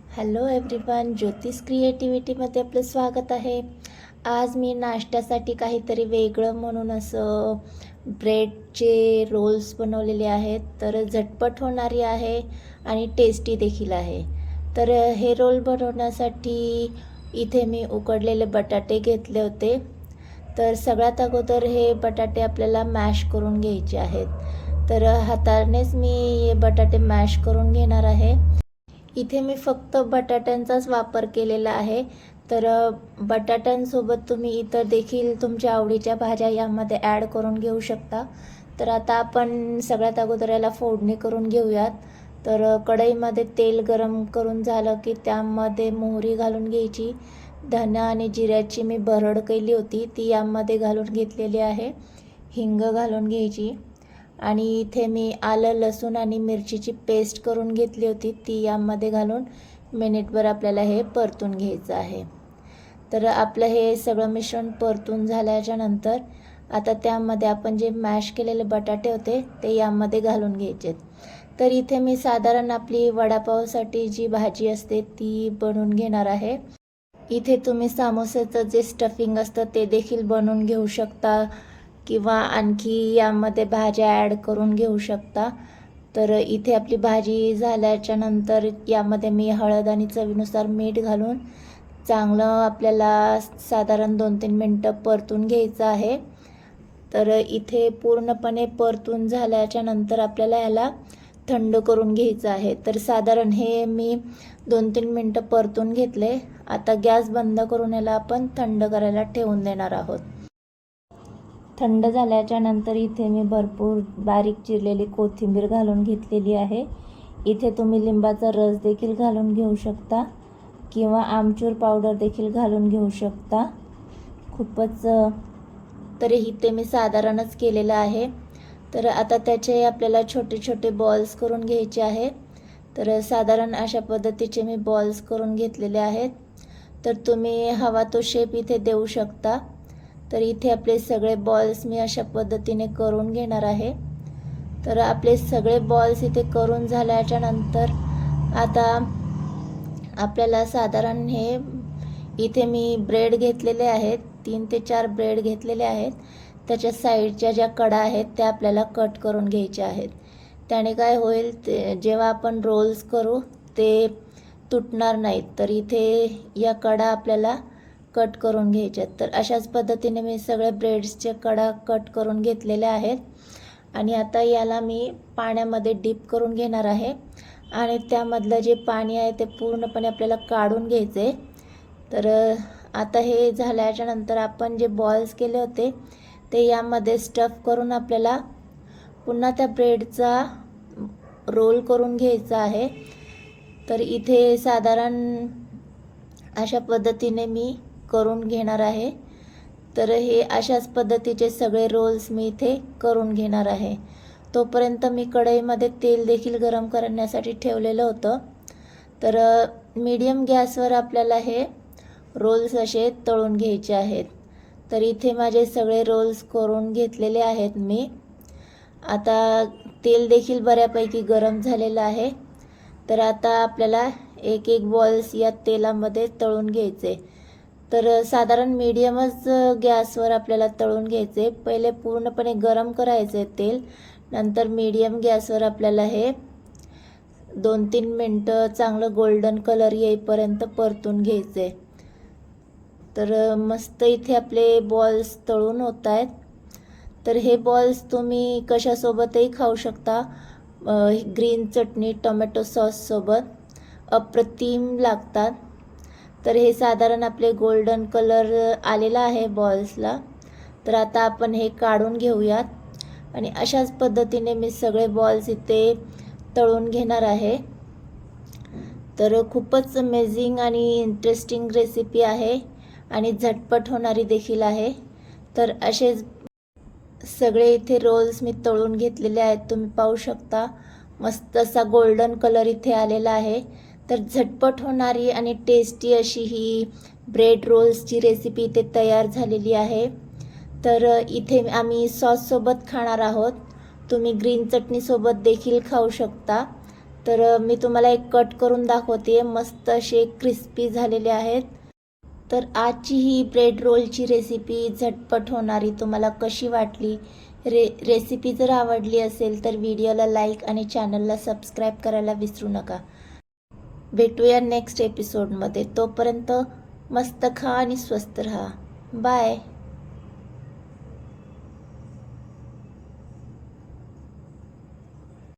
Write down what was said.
Hello everyone, ज्योतिष क्रिएटिव्हिटीमध्ये आपलं स्वागत आहे. आज मी नाश्त्यासाठी काहीतरी वेगळं म्हणून असं ब्रेडचे रोल्स बनवलेले आहेत. तर झटपट होणारी आहे आणि टेस्टी देखील आहे. तर हे रोल बनवण्यासाठी इथे मी उकडलेले बटाटे घेतले होते. तर सगळ्यात अगोदर हे बटाटे आपल्याला मॅश करून घ्यायचे आहेत. तर हातानेच मी हे बटाटे मॅश करून घेणार आहे. इथे मी फक्त बटाट्यांचाच वापर केलेला आहे. तर बटाट्यांसोबत तुम्ही इतर देखील तुमच्या आवडीच्या भाज्या यामध्ये ॲड करून घेऊ शकता. तर आता आपण सगळ्यात अगोदर याला फोडणी करून घेऊयात. तर कढईमध्ये तेल गरम करून झालं की त्यामध्ये मोहरी घालून घ्यायची. धना आणि जिऱ्याची मी भरड केली होती ती यामध्ये घालून घेतलेली आहे. हिंग घालून घ्यायची आणि इथे मी आलं लसूण आणि मिरचीची पेस्ट करून घेतली होती ती यामध्ये घालून मिनिटभर आपल्याला हे परतून घ्यायचं आहे. तर आपलं हे सगळं मिश्रण परतून झाल्याच्या नंतर आता त्यामध्ये आपण जे मॅश केलेले बटाटे होते ते यामध्ये घालून घ्यायचे. तर इथे मी साधारण आपली वडापावसाठी जी भाजी असते ती बनवून घेणार आहे. इथे तुम्ही समोसाचं जे स्टफिंग असतं ते देखील बनवून घेऊ शकता किंवा आणखी यामध्ये भाज्या ॲड करून घेऊ शकता. तर इथे आपली भाजी झाल्याच्या नंतर यामध्ये मी हळद आणि चवीनुसार मीठ घालून चांगलं आपल्याला साधारण 2-3 मिनटं परतून घ्यायचं आहे. तर इथे पूर्णपणे परतून झाल्याच्या नंतर आपल्याला याला थंड करून घ्यायचं आहे. तर साधारण हे मी 2-3 मिनटं परतून घेतले. आता गॅस बंद करून याला आपण थंड करायला ठेवून देणार आहोत. थंड झाल्याच्या नंतर इथे मी भरपूर बारीक चिरलेली कोथिंबीर घालून घेतलेली आहे. इथे तुम्ही लिंबाचा रस देखील घालून घेऊ शकता किंवा आमचूर पावडर देखील घालून घेऊ शकता. खूपच तरी इथे मी साधारणच केलेलं आहे. तर आता त्याचे आपल्याला छोटे छोटे बॉल्स करून घ्यायचे आहे. तर साधारण अशा पद्धतीचे मी बॉल्स करून घेतलेले आहेत. तर तुम्ही हवा तो शेप इथे देऊ शकता. तर इथे आपले सगळे बॉल्स मी अशा पद्धतीने करून घेणार आहे. तर आपले सगळे बॉल्स इथे करून झाल्याच्या नंतर आता आपल्याला साधारण हे इथे मी ब्रेड घेतलेले आहेत. 3 ते 4 ब्रेड घेतलेले आहेत. त्याच्या साईडच्या ज्या कडा आहेत त्या आपल्याला कट करून घ्यायच्या आहेत. त्याने काय होईल, ते जेव्हा आपण रोल्स करू ते तुटणार नाहीत. तर इथे या कडा आपल्याला कट करून घ्यायच्यात. तर अशाच पद्धतीने मी सगळे ब्रेड्सचे कडा कट करून घेतलेल्या आहेत. आणि आता याला मी पाण्यामध्ये डीप करून घेणार आहे आणि त्यामधलं जे पाणी आहे ते पूर्णपणे आपल्याला काढून घ्यायचे. तर आता हे झाल्याच्या नंतर आपण जे बॉल्स केले होते ते यामध्ये स्टफ करून आपल्याला पुन्हा त्या ब्रेडचा रोल करून घ्यायचा आहे. तर इथे साधारण अशा पद्धतीने मी करून घेणार आहे. तर हे अशाच पद्धतीचे सगळे रोल्स मी इथे करून घेणार आहे. तोपर्यंत मी कढईमध्ये तेल देखील गरम करण्यासाठी ठेवलेलं होतं. तर मीडियम गॅसवर आपल्याला हे रोल्स असे तळून घ्यायचे आहेत. तर इथे माझे सगळे रोल्स करून घेतलेले आहेत मी. आता तेल देखील बऱ्यापैकी गरम झालेलं आहे. तर आता आपल्याला एक एक बॉल्स या तेलामध्ये तळून घ्यायचे. तर साधारण मीडियमच गॅसवर आपल्याला तळून घ्यायचे. पहिले पूर्णपणे गरम करायचे तेल, नंतर मीडियम गॅसवर आपल्याला हे 2-3 मिनटं चांगलं गोल्डन कलर येईपर्यंत परतून घ्यायचे. तर मस्त इथे आपले बॉल्स तळून होत आहेत. तर हे बॉल्स तुम्ही कशासोबतही खाऊ शकता. ग्रीन चटणी टोमॅटो सॉससोबत अप्रतिम लागतात. तर हे साधारण आपले गोल्डन कलर आलेला आहे बॉल्सला. तर आता आपण हे काढून घेऊयात आणि अशाच पद्धतीने मी सगळे बॉल्स इथे तळून घेणार आहे. तर खूपच अमेझिंग आणि इंटरेस्टिंग रेसिपी आहे आणि झटपट होणारी देखील आहे. तर असेच सगळे इथे रोल्स मी तळून घेतलेले आहेत. तुम्ही पाहू शकता मस्त असा गोल्डन कलर इथे आलेला आहे. तर झटपट होणारी आणि टेस्टी अशी ही ब्रेड रोल्सची रेसिपी इथे तयार झालेली आहे. तर इथे आम्ही सॉससोबत खाणार आहोत. तुम्ही ग्रीन चटणीसोबत देखील खाऊ शकता. तर मी तुम्हाला एक कट करून दाखवते. मस्त असे क्रिस्पी झालेले आहेत. तर आजची ही ब्रेड रोलची रेसिपी झटपट होणारी तुम्हाला कशी वाटली? रेसिपी जर आवडली असेल तर व्हिडिओला लाईक आणि चॅनलला सबस्क्राईब करायला विसरू नका. भेटूया नेक्स्ट एपिसोडमध्ये. तोपर्यंत मस्त खा आणि स्वस्त राहा. बाय.